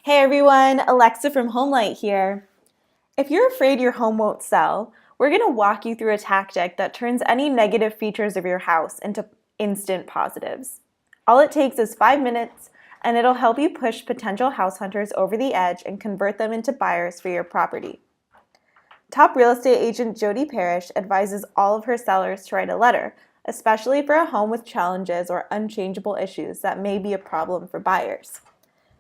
Hey everyone, Alexa from Homelight here. If you're afraid your home won't sell, we're going to walk you through a tactic that turns any negative features of your house into instant positives. All it takes is 5 minutes, and it'll help you push potential house hunters over the edge and convert them into buyers for your property. Top real estate agent Jody Parrish advises all of her sellers to write a letter, especially for a home with challenges or unchangeable issues that may be a problem for buyers.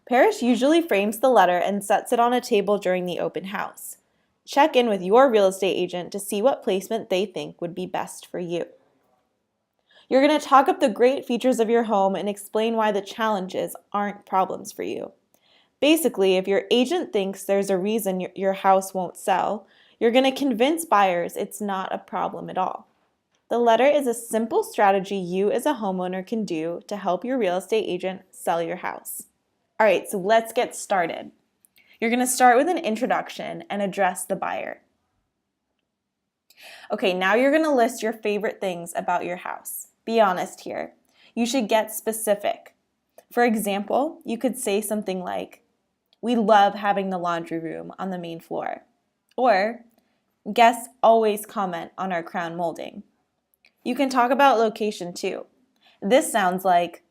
Parrish usually frames the letter and sets it on a table during the open house. Check in with your real estate agent to see what placement they think would be best for you. You're going to talk up the great features of your home and explain why the challenges aren't problems for you. Basically, if your agent thinks there's a reason your house won't sell, you're going to convince buyers it's not a problem at all. The letter is a simple strategy you as a homeowner can do to help your real estate agent sell your house. All right, so let's get started. You're going to start with an introduction and address the buyer. Okay, now you're going to list your favorite things about your house. Be honest here. You should get specific. For example, you could say something like, "We love having the laundry room on the main floor." Or, "Guests always comment on our crown molding." You can talk about location too. This sounds like,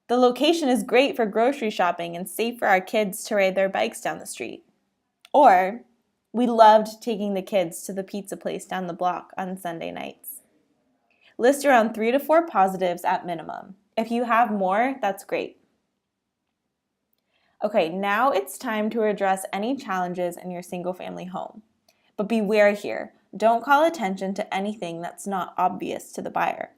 "The location is great for grocery shopping and safe for our kids to ride their bikes down the street." Or, "We loved taking the kids to the pizza place down the block on Sunday nights." List around 3 to 4 positives at minimum. If you have more, that's great. Okay, now it's time to address any challenges in your single-family home. But beware here. Don't call attention to anything that's not obvious to the buyer.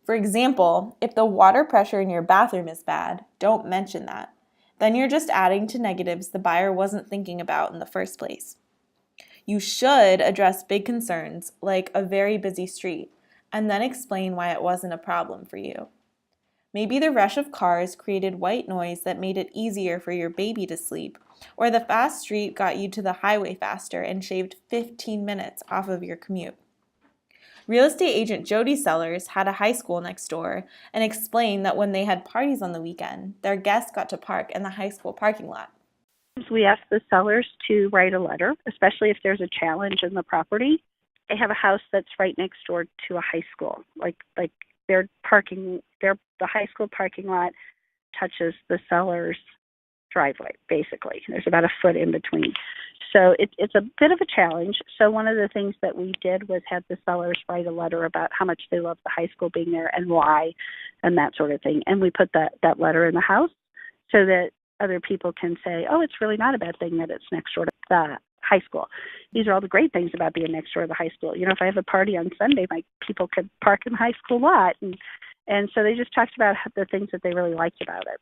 For example, if the water pressure in your bathroom is bad, don't mention that. Then you're just adding to negatives the buyer wasn't thinking about in the first place. You should address big concerns like a very busy street, and then explain why it wasn't a problem for you. Maybe the rush of cars created white noise that made it easier for your baby to sleep, or the fast street got you to the highway faster and shaved 15 minutes off of your commute. Real estate agent Jody sellers had a high school next door and explained that when they had parties on the weekend, their guests got to park in the high school parking lot. We ask the sellers to write a letter, especially if there's a challenge in the property. They have a house that's right next door to a high school. Like the high school parking lot touches the seller's driveway, basically. There's about a foot in between. So it's a bit of a challenge. So one of the things that we did was have the sellers write a letter about how much they love the high school being there and why and that sort of thing. And we put that letter in the house so that other people can say, oh, it's really not a bad thing that it's next door to the high school. These are all the great things about being next door to the high school. You know, if I have a party on Sunday, my people could park in the high school lot. And so they just talked about the things that they really liked about it.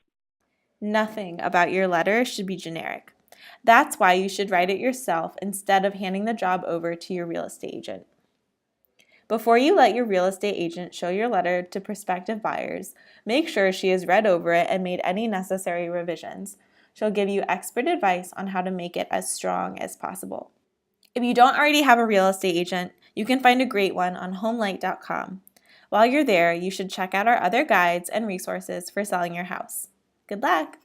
Nothing about your letter should be generic. That's why you should write it yourself instead of handing the job over to your real estate agent. Before you let your real estate agent show your letter to prospective buyers, make sure she has read over it and made any necessary revisions. She'll give you expert advice on how to make it as strong as possible. If you don't already have a real estate agent, you can find a great one on homelight.com. While you're there, you should check out our other guides and resources for selling your house. Good luck!